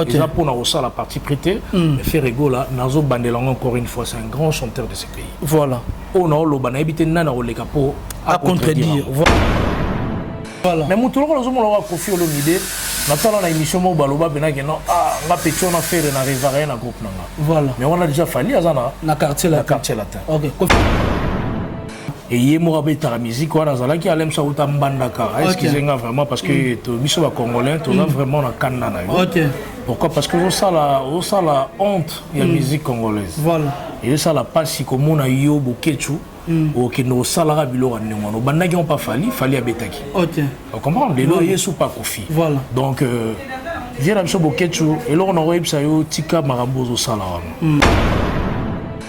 ils ont pour nous la partie prêtée. Mais Ferrego là, Nazo Bandelang encore une fois, c'est un grand chanteur de ce pays. Voilà. On a le banabité nana au lecapo à contredire. Voilà. Mais tout le monde a confié l'idée. Maintenant, on a une émission où Baloba Benagé, non, on a pété, on a fait un arrivée dans groupe. Voilà. Mais on a déjà fallu à Zana. Na quartier latin. Ok. Et il y a la musique, on a Zala qui a l'aime ça ou Tambandaka. Excusez-moi vraiment parce que tu es congolais, tu as vraiment la canne. Ok. Pourquoi? Parce que on a la honte de la musique congolaise. Voilà. Et ça la passe si comme on a eu au Bokechu. Ok, nos salariés bilor nous banagi ont pas fallu abetaki. Ok. On comprend les loyers sont pas confi. Voilà. Donc viens à Bokechu et là on aurait eu ça yo tika marambozo salarié.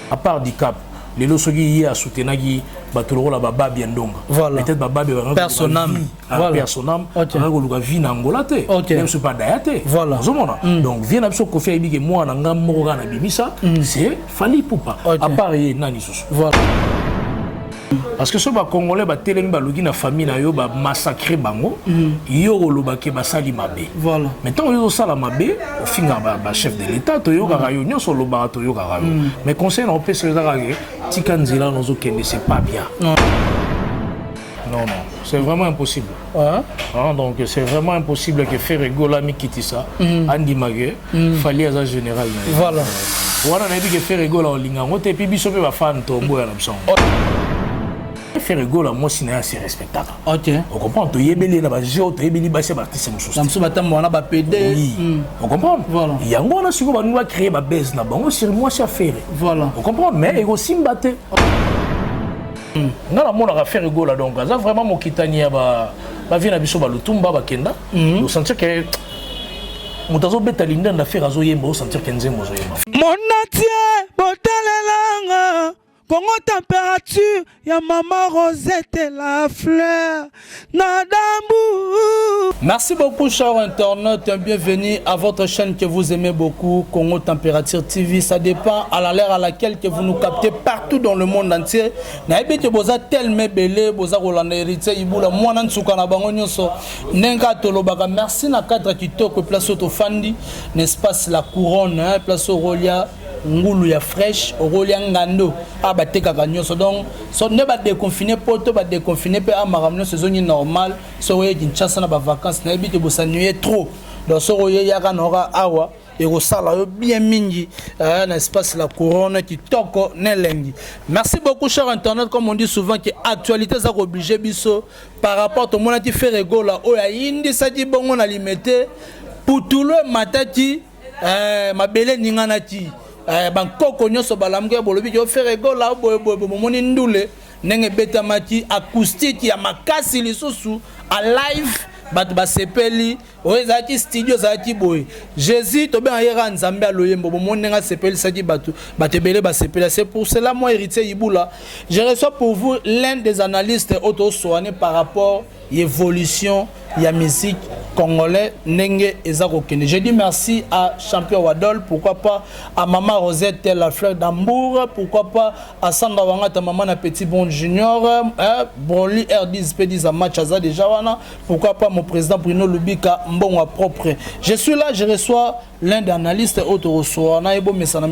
À part du cap, les lois qui y a soutenagi batolo la baba bien donc. Voilà. Peut-être baba personnam. Voilà. Personnam. On a vie n'angolate. Même c'est pas dayate. Voilà. Donc viens à Kofi Aibi que moi n'anga moroga na bimisa. C'est fali poupa. À part nani sous. Voilà. Parce que ce Congolais ba teleng ba logi na famille na yo ba massacrer bango yo loba ke ba sali mabe. Voilà. Maintenant yo sala mabe au finga ba chef de l'état to yo ga yo nyoso loba to yo ga yo. Mais conseil on peut se dire tikanzila nozo kende c'est pas bien. Non, c'est vraiment impossible. Donc c'est vraiment impossible que Ferrego la mi quitte ça. Andi Magé, fallait à général. Voilà. Voilà na dit que Ferrego la linga ngote puis biso pe ba fan tombo ya l'option. Ferrego la moi c'est assez respectable. OK. On comprend to yebeli na ba jeu to yebeli ba c'est artiste mususu. Samsu batambo na ba PD. Oui. On comprend? Voilà. Yango na siko ba nous va créer ba base na bango sur moi c'est affaire. Voilà. On comprend mais ego simbate. Ngala mona ka Ferrego la donc ça vraiment mo kitani ya ba vina biso ba lutumba ba kenda. Vous sentir que mutazo beta linda na faire azo yemba, vous sentir que nzembo zo yemba. Mon atier botalelanga Congo température, ya maman Rosette la fleur, Nadambu. Merci beaucoup, chers internautes. Bienvenue à votre chaîne que vous aimez beaucoup, Congo Température TV. Ça dépend à l'heure à laquelle que vous nous captez partout dans le monde entier. Naibete boza tellement belé, boza Rolanda héritier, ibula mwana nsuka na bango nyonso. Nenga tolobaka merci na cadre kitoko place autofandi, n'est-ce pas la couronne, hein, place Rolia. Ngulu ya fresh Rolia ngando abateka kanyoso donc so ne ba déconfiné poto ba déconfiné pe amaramno saison normale so ye Kinshasa na ba vacances na ebite bosanuye trop donc so ye ya kanora awa et au salaire bien mingi un espace la couronne qui toko nelengi. Merci beaucoup cher internet, comme on dit souvent que actualité ça obligé biso par rapport au monde qui fait rigolo là o ya indi ça dit bongo na limité pour tout le matati mabele ninganati bankoko nyonso balamge bolobi yo Ferrego la bomoni ndule nenge betamaki acoustique ya makasi lisusu a live bat basepeli oyezaki studio zaki boy Jésus to ben yera nzambe aloyembo bomoni nga sepeli saki batu batebele basepeli. C'est pour cela moi héritier Ibula je reçois pour vous l'un des analystes auto-soignés par rapport à l'évolution de la musique congolaise Nenge Ezakokene. Je dis merci à Champion Wadol, pourquoi pas à Maman Rosette la fleur d'Ambour, pourquoi pas à Sandra Wangata Maman na Petit Bon Junior, Broly R10 P10 à match Aza déjà wana, pourquoi pas mon président Bruno Lubika Mbonwa propre. Je suis là, je reçois l'un des analystes auto-reçoit na ebo mesana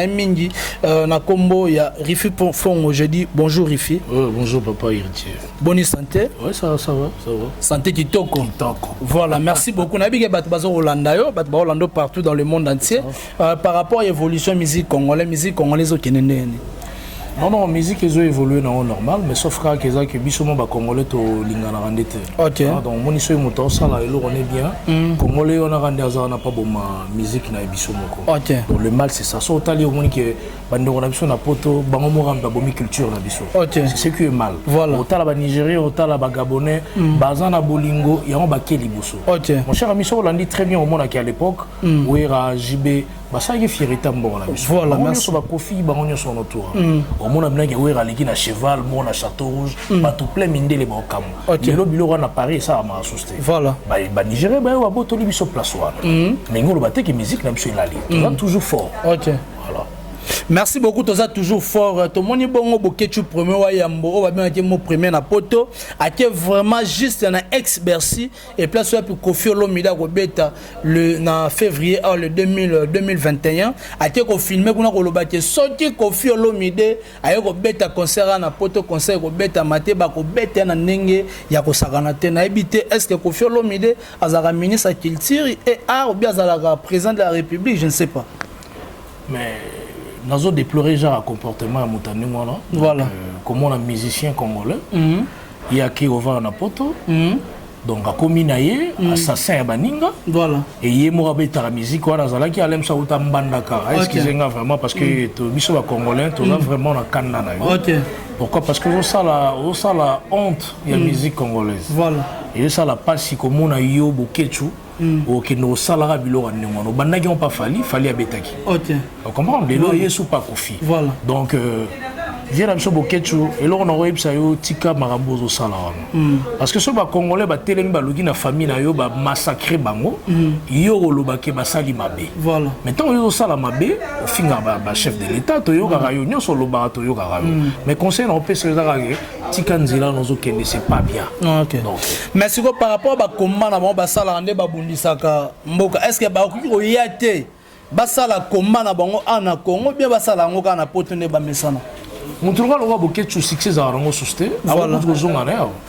mingi na kombo ya Rifi Fongo. Je dis bonjour Rifi. Bonjour papa héritier. Bonne santé. Ouais, ça va. Santé kitoko. Voilà, merci beaucoup. Nabige batbazo Rolanda yo, batba Rolando partout dans le monde entier. Par rapport à l'évolution musique congolaise au Kenende. Non, musique ils ont évolué dans normal, mais sauf que ça que bisoma ba congolais to lingana rendete. OK. Donc mon iso moto ça là on est bien. Congolais on a rendu ça na pas bon musique na bisomoko. OK. Donc le mal c'est ça. So tali on que bando na biso na poto bango mo ramba bomi culture na biso. OK. C'est ce qui est mal. Voilà. Otala ba Nigérien, otala ba Gabonais, bazana bolingo, yango ba keli boso. OK. Mon cher ami so l'a dit très bien au monde à l'époque où era JB ça y est fierté bon la biso. Voilà, merci ba Kofi bango sur autour. Au monde a que ouera liki na cheval, mon na château rouge, pas tout plein minde les bokam. Le bilo na Paris ça m'a assusté. Voilà. Ba Nigeria ba wa botoli biso place wana. Mais ngolo baté que musique na biso ilali. Toujours fort. OK. Voilà. Merci beaucoup, Toza toujours fort. Tout le monde est bon, Bokechu premier wa yambo, on va bien dire mon premier na poto, a été vraiment juste un ex-Bercy et place sur pour Kofi Olomide à Robeta le na février le 2021 a été confirmé qu'on a kolobaki sorti Kofi Olomide a Robeta concert na poto concert Robeta maté ba Robeta na ndenge ya kosakana te na ebité est-ce que Kofi Olomide azara ministre à culture et art ou bien azara président de la République, je ne sais pas. Mais nous avons déploré genre un comportement à Moutani. Voilà. Comme on a musicien congolais, il y a qui va en poto. Donc à Kominaye, assassin à Baninga. Voilà. Et il y a la musique, on a zala qui allait ça autant bandaka. Excusez-moi vraiment parce que tu es congolais, tu as vraiment la canne. OK. Pourquoi? Parce que ça la honte de la musique congolaise. Voilà. Et ça la passe comme on a yo bokechu. Ok, nos salaires biloko n'importe. Bandaki on pas fallait abetaki. OK. On comprend. Les loyers sont pas Kofi. Voilà. Donc j'ai l'impression bokechu et là on aurait eu ça yo tika marambozo salaire. Parce que ce bas congolais ba teleng ba logi na famille na yo ba massacrer bango. Yo lobake ba sali mabe. Voilà. Maintenant yo sala mabe au finga ba chef de l'état to yo ka yo nyoso loba to yo ka yo. Mais conseil on peut se dire tika nzila nozo kende c'est pas bien. OK. Donc mais si par rapport ba combat na ba sala ande ba bundisaka mboka est-ce que ba ko yate ba sala combat na bango ana Congo bien ba sala ngo kana potone ba mesana. On trouve le roi Bokechu succès à Rango Susté. Voilà.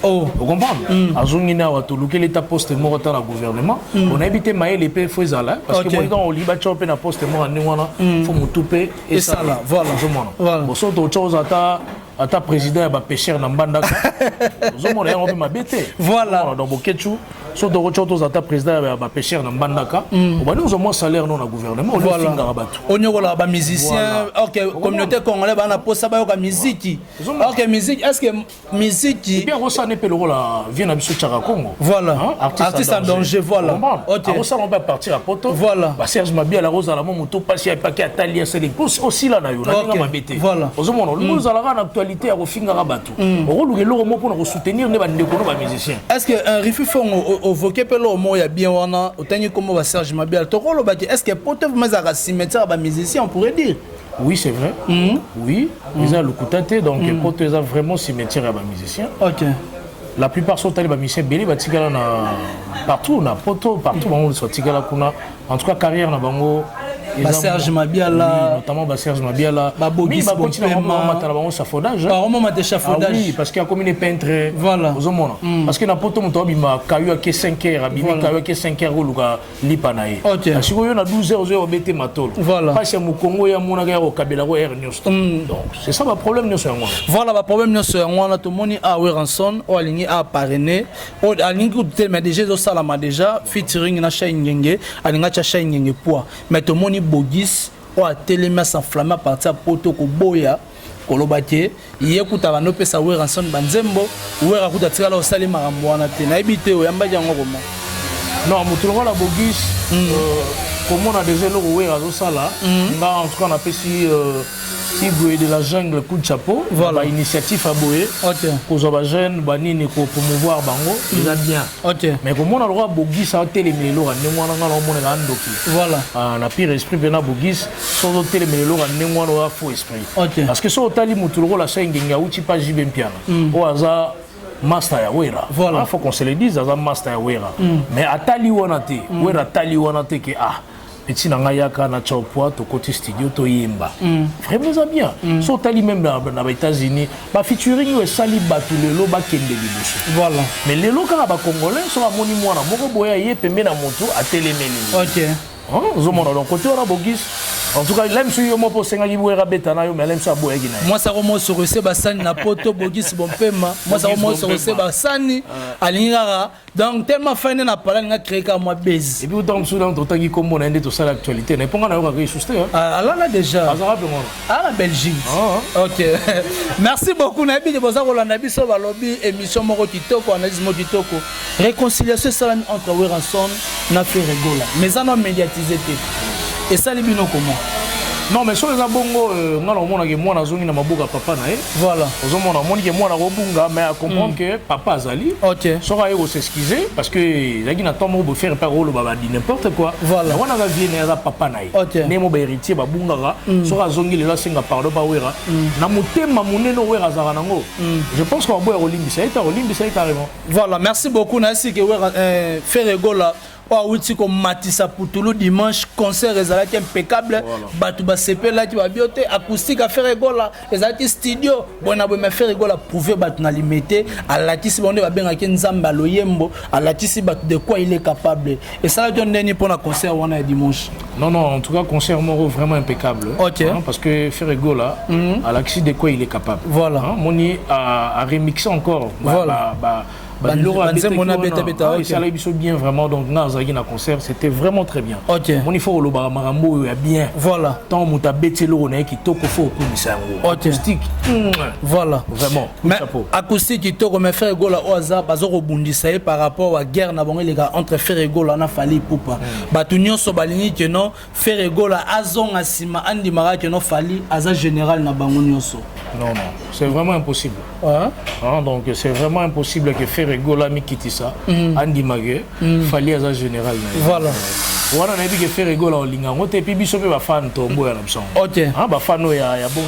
Oh, vous comprenez? Azongina wa to luke l'état poste mort dans le gouvernement. On a habité Maël et P Fouezala parce que moi dans au Liba chopé na poste mort en wana faut me touper et ça là. Voilà. Bon so to chose ata président ba pêcheur na Mbandaka. Zomona on peut m'abêter. Voilà. Donc Bokechu so to chose ata président ba pêcheur na Mbandaka. On va nous au moins salaire non na gouvernement on le finga rabatu. On y a ba musicien. OK, communauté congolaise ba na poste ba musique. OK, musique, est-ce que musique et bien Rosa n'est pas le rôle vient à Bissotchara Congo. Voilà. Artiste en danger, voilà. OK. Rosa on va partir à Poto. Voilà. Ba Serge Mabia la Rosa la moto passer à paquet à Talia c'est aussi là na yo na mabete. Voilà. Ozomona nous allons en actualité à Rofinga Rabatu. On roule le mo pour soutenir les bandeko ba musiciens. Est-ce que un refus font au voquer pelo mo ya bien wana otani comme ba Serge Mabia to rolo ba est-ce que Poto mais à cimetière ba musicien on pourrait dire. Oui, c'est vrai. Oui, ils ont le coup tâté, donc ils ont vraiment cimetière à les musiciens. OK. La plupart sont allés à musiciens belé, partout, on a Poto, partout, on a en tout cas carrière na bango. Serge Mabia là, notamment Serge Mabia là. Mais il va continuer à mettre la safaudage. Par moment de chafaudage. Oui, parce qu'il y a comme une peintre. Voilà. Parce que na Poto mon tobi ma kayu à 5 heures, abimi kayu à 5 heures luka lipanae. OK. Si vous avez 12 heures au bete matol. Voilà. Parce que mon Congo ya mon au Kabila au Air News. Donc c'est ça le problème nous sur moi. Voilà le problème nous sur moi tout le monde a Weranson ou aligné à parrainer ou aligné mais déjà au salama déjà featuring na Chaingenge aligné cha Chaingenge poids mais tout le monde Bogis ou à téléma s'enflammer à partir de Poto Koboya Kolobate yekuta bano pesa Weranson banzembo Wera kuta tsala osali makambo wana te na ebite o yamba jango koma. Non mutulo la Bogis comme on a déjà le Wera zo sala nga en tout cas on appelle si Igwe de la jungle coup de chapeau. Voilà. Initiative à Boé. OK. Pour les jeunes, banini pour promouvoir bango, ils a bien. OK. Mais comme on a le droit Bogis à télémélo, voilà. On a pire esprit bena Bogis, sans télémélo, on a faux esprit. OK. Parce que si on tali muturo la chaîne genga uti pas jibem piano. Au hasard master ya Wera. Voilà. Il faut qu'on se le dise, ça master ya Wera. Mais à tali wanate, Wera tali wanate que ah. Petit nangayaka na chopwa to côté studio to yimba vraiment ça bien so tali même dans les États-Unis ba featuring we sali batu lelo ba kende libusu voilà mais lelo ka ba congolais so amoni mwana moko boya ye pembe na moto atelemeli OK zomona donc côté on a Bogis en tout cas l'aime sur yo mo pour senga libouera betana yo mais l'aime ça boya gina moi ça remonte sur ese basani na poto Bogis bompema moi ça remonte sur ese basani alingara donc tellement fine na pala nga créer ka moi base et puis autant sous dans autant qui comme on a tout ça l'actualité n'est pas on a eu susté ah là déjà à la Belgique OK merci beaucoup nabi de boza kolanda biso ba lobby émission moko kitoko analyse moko kitoko réconciliation salami entre Weranson na Ferregola mais ça non médiatisé et ça les bino comment Non, mais sur les abongos, on a que moi, na maboka papa na. Voilà. On a que moi, na robunga, mais à comprendre que papa Azali. Ok. Sera il s'excuser parce que il y a tant de faire par rôle, baba dit n'importe quoi. Voilà. On a vu na papa na. Ok. Nemo ba héritier ba bunga sera zongi le la singa pardon ba wera. Na mutema muneno wera zara nango. Je pense qu'on va boire Olimbi, ça est carrément. Voilà, merci beaucoup Nassi que Ferregola. Outi comme Matissa Poutoulou dimanche concert ezalaki impeccable batu ba sepela ki ba biote acoustique à Ferregola ezalaki studio bona bo me Ferregola prouver batu na limité alatisi bonde ba benga ki nzamba loyembo alatisi batu de quoi il est capable et ça donne dernier pour la concert wana dimanche. Non, en tout cas concert moro vraiment impeccable. Ok. Parce que Ferregola alatisi de quoi il est capable. Voilà. Moni a remixé encore. Voilà. Ça l'a bien vraiment donc na concert c'était vraiment très bien. Ok. Mon il faut le marambo bien. Voilà. Tant muta betelo na qui toko fo komisa ngo. Acoustique. Voilà. Vraiment. Mais acoustique qui toko me faire gola au hasard bazo rebondisa par rapport à guerre na bango les gars entre Ferregola na Fally Ipupa. Batu nyonso balingi que non Ferregola azonga sima andi mara que non Fally aza général na bango nyonso. Non, c'est vraiment impossible. Donc c'est vraiment impossible que Ferregola mi quitte ça. Andi Magé, Fally aza général. Voilà. On a dit que Ferregola au linga, on te pibi sope ba fan to boya na biso. Ok. Ba fan ya bon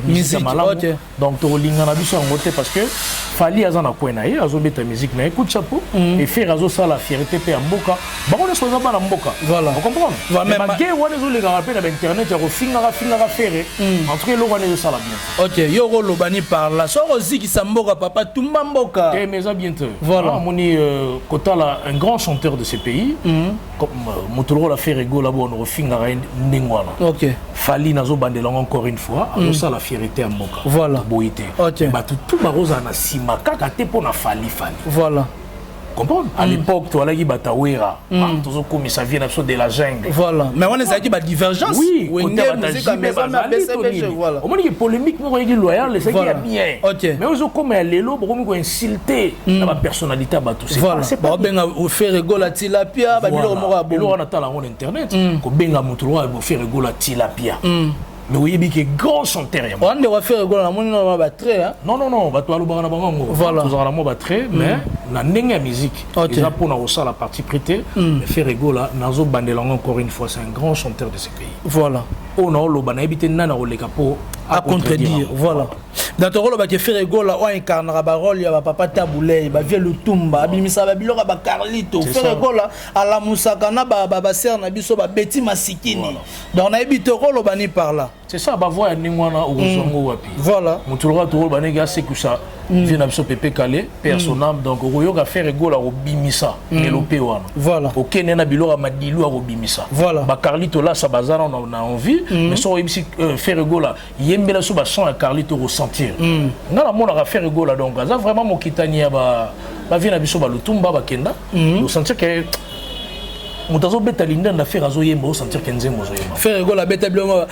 musique malamu. Donc to linga na biso ngote parce que Fally aza na kwena ye azo beta musique na écoute chapeau et faire azo ça la fierté pe ya mboka. Ba on est pas na mboka. Voilà. Vous comprenez? Mais magé on est les gars na internet ya ko finga faire. En tout cas lo wana ça la bien. Ok, yo ro lobani par là. So oziki sa mboka papa tumba mboka. Et mais ça bientôt. Voilà. Moni Kotala un grand chanteur de ce pays comme Motoro la Ferregola bon refinga ndengwana. Ok. Fally nazo bandela encore une fois azo ça la fierté à mboka. Voilà. Boité. Ok. Ba tout baroza na sima kaka te pona Fally. Voilà. Comprendre? À l'époque, tu as dit Batawera, comme ça vient de la jungle. Voilà. Mais on est dit divergence. Oui, on est voilà. Au moins, il y a polémique, mais il y a loyal, c'est bien. Ok. Mais on comme un lélo, on a insulté la personnalité à Batou. Voilà. C'est pas bien faire rigoler tilapia, on a talent en internet. Qu'on benga moutoua, faire rigoler tilapia. Mais oui, il y a grand chanteur. On doit faire rigoler la monnaie dans la très. Non, bateau à l'oubar na bango. Voilà. Nous avons la très, mais na nenga musique. Déjà pour nous ça la partie prêtée. Mais faire rigoler, nazo bandelang encore une fois, c'est un grand chanteur de ce pays. Voilà. On a le ban habité nana au lekapo à contredire. Voilà. Dans ton rôle, bah, tu fais rigoler, on incarne la parole, il y a papa Taboulé, bah, vient le Tumba, Abimisa, Babilora, bah, Carlito, fait rigoler à la Moussakana, bah, Ser, Nabiso, bah, Betty Massikini. Donc, on a habité rôle, bah, ni par là. C'est ça, bah, voir Ningwana ou Zongo Wapi. Voilà. Moutoura, tout le monde, c'est que ça. Vient Nabiso Pepe Calé, personnel, donc, Royo a fait rigoler au Bimisa, Melopé Wana. Voilà. Ok, Nena Bilora Madilou au Bimisa. Voilà. Bah, Carlito, là, ça bazar, on a envie, mais ça, aussi, fait rigoler. Yembela, ça, bah, sans un Carlito ressentir. Non, la monde a fait rigoler, donc, ça, vraiment, mon kitania, bah, vient Nabiso, bah, le Tumba, bah, Kenda, ressentir que. Moutazo beta linda na faire azo yembo sentir kenze mozo yembo. Faire rigoler beta bloma.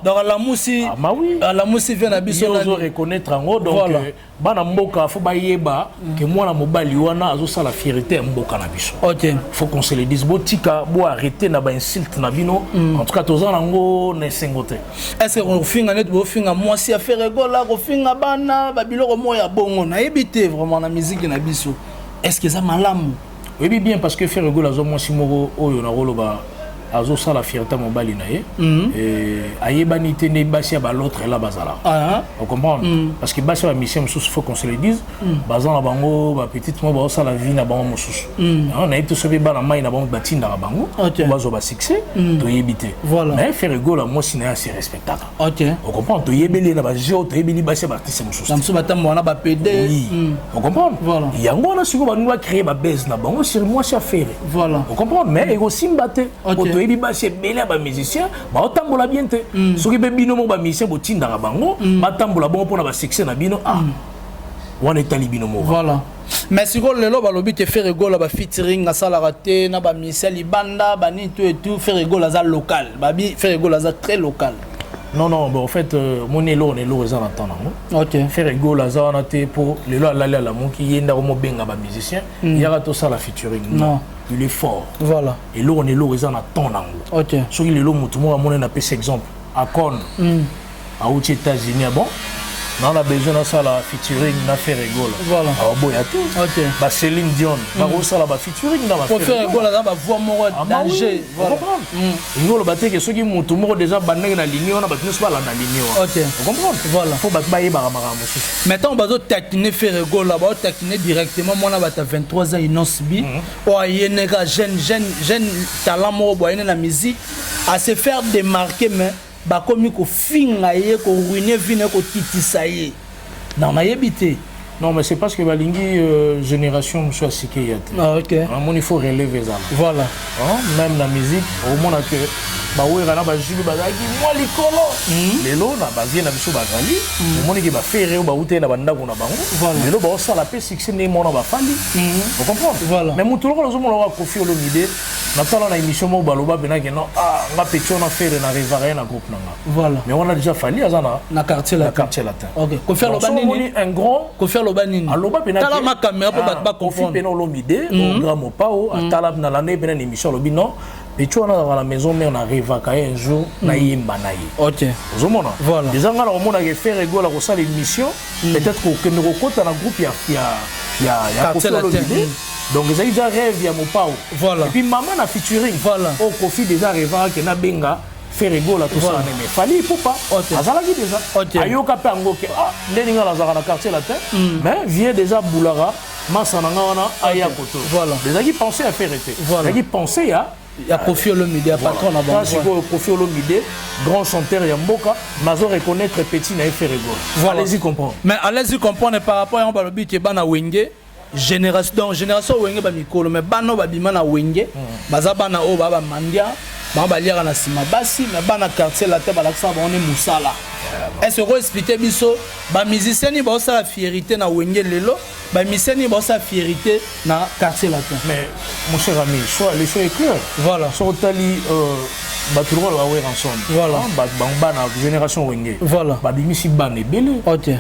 Dans la moussi. Ah oui. La moussi vient na biso na zo reconnaître ngo donc bana mboka faut ba yeba que moi na mobali wana azo ça la fierté mboka na biso. OK. Faut qu'on se le dise botika bo arrêter na ba insulte na bino en tout cas tozana ngo na sengote. Est-ce qu'on finga net bo finga moi si a faire rigoler ko finga bana ba biloko moya bongo na ebité vraiment na musique na biso. Est-ce que ça malamu? Oui, bien, parce que Ferregola, moi, si moi, azo ça la fierté mobile na ye ayebani te ne basi ba l'autre là bazala on comprend parce que basi ba mission sous faut qu'on se le dise bazan la bango ba petite moi ba ça la vie na bango sous on a été sauvé ba na mai na bango batinda na bango bazo ba succès to yebité mais Ferregola moi si na assez respectable on comprend to yebeli na ba jo to yebeli basi ba artiste sous ça me batam wana ba PD on comprend yango na siko ba nous créer ba base na bango sur moi ça faire on comprend mais aussi mbaté ebi ba se bela ba musicien ba otambola bien te soki be bino mo ba musicien bo tinda ka bango ba tambola bon pour na ba succès na bino wana etali bino mo voilà mais si gol lelo ba lobi te faire gol ba featuring na sala raté na ba musicien libanda ba ni tout et tout faire gol za local ba bi faire gol za très local. Non, bon, en fait, mon élo, on est là, ils en attendent. Ok. Faire go, la zone, pour les lois, la mon qui est dans mon benga, musicien, il y a tout ça la featuring. Non. il est fort. Voilà. Et là, on est là, ils en attendent. Ok. So il est là, tout le monde a un exemple. À Con, à aux États-Unis, bon. On a besoin de ça, la featuring, na faire rigolo. Voilà. Alors, bon, il y a tout. Ok. Bah, Céline Dion, bah, ça, la featuring, na pour faire rigolo, là, bah, voir mon danger. Voilà. Rigolo, bah, que ceux qui m'ont tout le monde déjà banné na ligne, on a battu pas la ligne. Ok. Vous comprenez? Voilà. Faut battre bailler baramara. Maintenant, on va taquiner faire rigolo, là, on taquiner directement. Moi, on a 23 ans, il n'ose bi. Oh, il y a un jeune talent, moi, il y a la musique, à se faire démarquer, mais. Bakomi ko finga ye ko ruiner vine ko titisa ye non na yebité non mais c'est parce que balingi génération monsieur asike yate ah OK il faut relever ça voilà même la musique au monde que ba wera na ba jubi ba ki moi likolo lelo na ba vie na biso ba gali au monde ki ba faire ba ute na banda ko na bango lelo ba ça la P6 ne mona ba fali vous comprenez voilà mais mutu lo zo mona wa Koffi Olomide na tala na émission mo baloba benaki non ah nga petio na faire na rivarien na groupe nanga voilà mais on a déjà fallu azana na quartier latin OK Koffi Olomide nini un grand Koffi Olomide nini aloba benaki tala ma caméra po ba comprendre Koffi Olomide au grand mopao atala na l'année benen émission lobi non petio na dans la maison mais on arrive à un jour na yimba na yi OK ozomona voilà déjà nga na mona ke faire rigolo ko ça l'émission peut-être que nous kokota na groupe ya Koffi Olomide. Donc ils ont déjà rêvé à mon pao. Voilà. Et puis maman a featuring. Voilà. Au Koffi déjà rêvé que na benga faire rigolo tout ça mais fallait pour pas. Azalaki déjà. OK. Ayoka pango que ah ndinga la zara na quartier latin. Mais vient déjà Boulara, Masananga wana aya koto. Voilà. Déjà qui pensait à faire été. Voilà. Qui pensait à il y a Koffi Olomide, patron là-bas. C'est Koffi Olomide, grand chanteur Yamboka, Mazo reconnaître petit na faire rigolo. Voilà. Allez-y comprendre. Mais allez-y comprendre par rapport à un but qui est bana wenge. Génération wenge ba mikolo mais bano ba bima na wenge baza bana o ba mandia ba liara na sima basi mais bana quartier la tête ba la ça ba on est musala est-ce que expliquer biso ba musicien ni ba ça la fierté na wenge lelo ba musicien ni ba ça fierté na quartier latin mais mon cher ami soit les choses est clair voilà sur tali tout le monde va voir ensemble voilà bana génération wenge voilà ba bimisi bana belé OK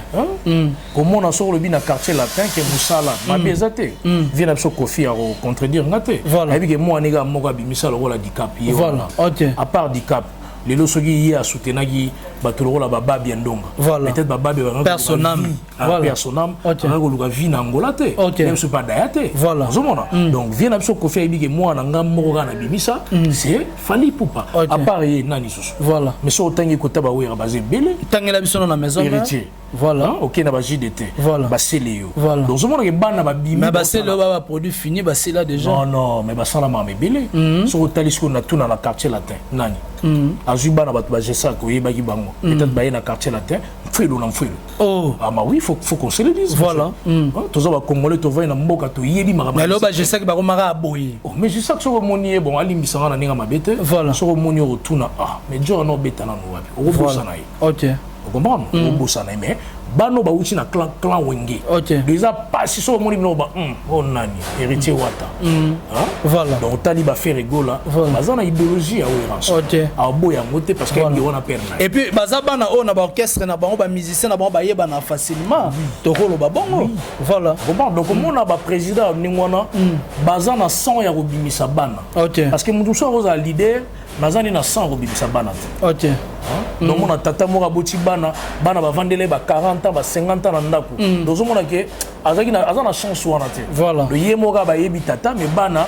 comment on a sur le bin na quartier latin que musala ma bezate vient à Koffi à contredire ngate voilà et puis que moi nega moka bimisa le rôle handicap voilà OK à part handicap les losogi y a soutenagi batolo la baba bien donga voilà peut-être baba personnam voilà personnam on a vie na ngolate même ce pas dayate voilà donc vient à Koffi et que moi na ngam na bimisa c'est fali poupa à part nani sous voilà mais so tangi ko taba wera basé belé tangela biso na maison héritier voilà OK na ba JDT voilà ba Célio voilà donc ce monde que bana ba bimi mais ba Célio ba produit fini ba c'est là déjà non mais ba sala ma belé so talisco na tout dans la quartier latin nani azuba na ba jessa ko yeba ki bango peut-être ba na quartier latin filo na filo oh ah oui faut qu'on se le dise voilà tous ba congolais to va na mboka to yeli mara mais lo ba jessa ki ba ko mara boyi oh mais jessa so moni bon alimbisanga na ninga mabete voilà so moni o tuna ah mais jo no beta na no wapi o bosa na OK vous comprenez on bosse en mais bano ba uchi na clan wenge OK déjà pas si so moni no ba on nani héritier wata voilà donc tali ba faire rigolo bazana idéologie à orange OK a boya moté parce que on a perdu et puis bazabana on a ba orchestre na ba musicien na ba yeba na facilement to kolo ba bongo voilà donc on a ba président ningwana bazana 100 ya robimisa bana OK parce que mutu so roza leader bazani na 100 robimisa bana OK donc on a tata mora boti bana ba vandele ba 40 ans ba 50 ans na ndako donc on a que azana chance wana te voilà le yemoga ba yebi tata mais bana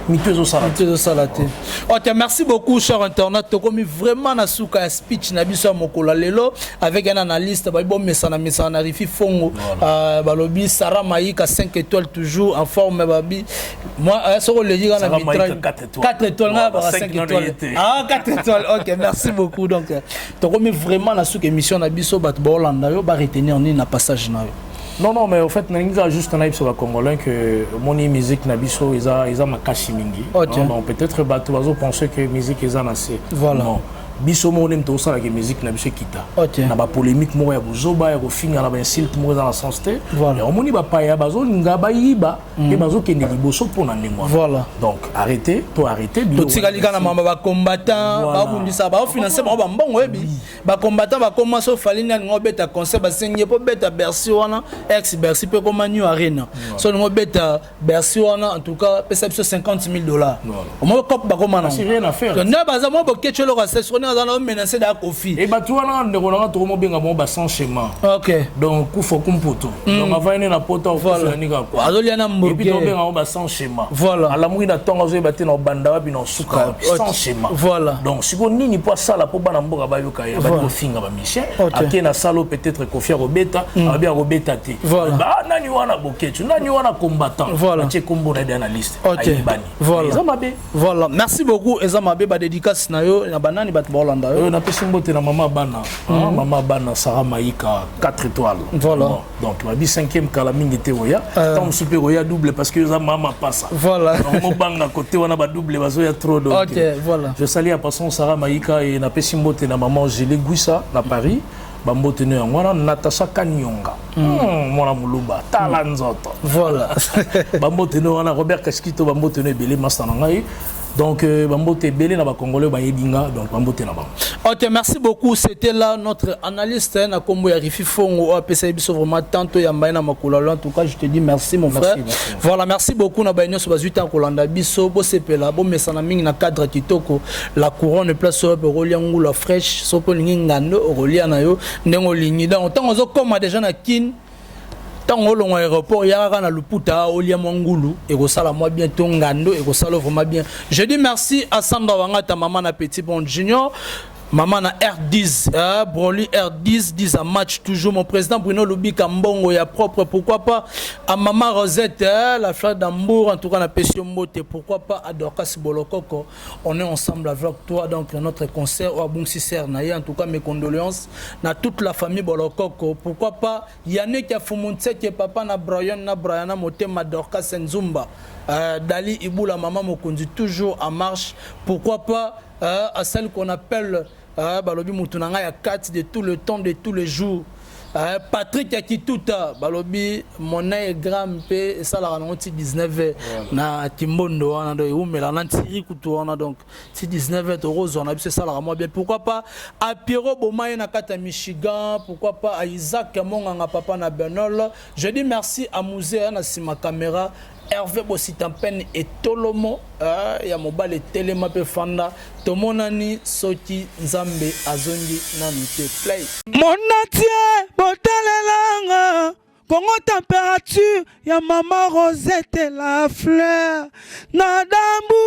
mitezo salate OK merci beaucoup cher internet to komi vraiment na suka speech na biso mokola lelo avec un analyste ba bon mesana na rifi fongo balobi Sarah Maïka 5 étoiles toujours en forme babi moi so le dire na mitraille 4 étoiles na ba 5 étoiles ah 4 étoiles OK merci beaucoup donc to komi vraiment na suka émission na biso bat ba Hollanda yo ba retenir ni na passage na yo. Non, mais en fait, nous avons juste un avis sur la Congolais que mon musique Nabiso, ils ont ma cache mingi. Donc peut-être que tu vas penser que musique est assez. Voilà. Non. biso mo nem to sala ke musique na biso kita na ba polémique mo ya bozoba ya ko finga na ba insulte mo dans la sens te et on moni ba paya bazo linga ba yiba et bazo ke ne liboso pona ndengwa voilà donc arrêtez to tikalika na mama ba combattant ba bundisa ba financer ba mbongo ebi ba combattant ba commencer au falini ngo beta concert ba sengi po beta Bercy wana ex Bercy pe comme New Arena so ngo beta Bercy wana en tout cas pesa biso $50,000 au moins cop ba comment non c'est rien à faire donc na ba za mo boke chelo ka session na za menacer da kofi et ba tu wana ndeko na to mo benga mo ba sans schéma OK donc kufa kumputo donc avant ni na poto voilà azolia na mburge et puis to benga mo ba sans schéma voilà ala mui na tonga zo bate na banda wa bino suka sans schéma voilà donc siko nini po sala po bana mboka ba yoka ya ba ko finga ba michel ake na salo peut-être confier robeta abia robeta te ba nani wana boketu nani wana combattant tie kombo na analyste ayibani voilà voilà merci beaucoup ezamabe ba dédicace na yo na banani bat bolanda yo na pesi mbote na mama bana mama bana Sarah Maïka 4 étoiles voilà donc ba bi 5e kala mingi te oya tant super oya double parce que za mama passa voilà mo banga côté wana ba double bazo ya trop donc OK voilà je salue à passant Sarah Maïka et na pesi mbote na maman Gélé Guissa na Paris bambote ne ngwana Natasha Kanyonga mwana muluba tala nzoto voilà bambote ne wana Robert Kashkito bambote ne belé master na ngai donc bambote belé na ba congolais ba yebinga donc bambote na ba. OK, merci beaucoup, c'était là notre analyste na kombo ya Rifi Fongo APC biso vraiment tanto ya mbaina makulalo. En tout cas, je te dis merci mon frère. Merci. Voilà, merci beaucoup na bainyo so bazuita kolanda biso bo sepela bo mesana mingi na cadre kitoko la couronne place so be roliangu la fraîche so po lingi ngando rolia na yo ndengo lingi donc tango zo koma déjà na kin tango long aéroport yaka na luputa olia mangulu et ko sala moi bien ngando et ko sala vraiment bien. Je dis merci à Sandra Wanga ta maman na Petit Bon Junior. Maman na R10, Broly R10, 10 à match toujours. Mon président Bruno Lubi Kambongo ya propre, pourquoi pas à Maman Rosette, la fleur d'Ambour, en tout cas la Pession Mote, pourquoi pas à Dorcas Bolokoko. On est ensemble avec toi, donc notre concert au Abungsi Sernaye, en tout cas mes condoléances à toute la famille Bolokoko. Pourquoi pas Yannick Yafumunse qui est papa na Brian na Briana Motema Dorcas Nzumba. Dali Iboula Maman Mokundi toujours en marche. Pourquoi pas à celle qu'on appelle Balobi Moutunanga ya 4 de tout le temps, de tous les jours. Patrick Yakituta, Balobi, mon est grand P, et ça la ranoti 19 na Timbondo, on a mais la Nantiri Koutou, donc si 19 euros, on a vu ça la moi bien. Pourquoi pas à Pierrot Bomaye na Kata Michigan, pourquoi pas à Isaac Monganga Papa na Benol. Je dis merci à Mouzé, na Sima Caméra. Hervé Bossitampen et Tolomo, ya mobile et Telema pe Fanda, Tomonani Soki Nzambe Azongi Nanute Play. Monatie, Botalelanga, Congo température, ya Maman Rosette la fleur, Nadambu.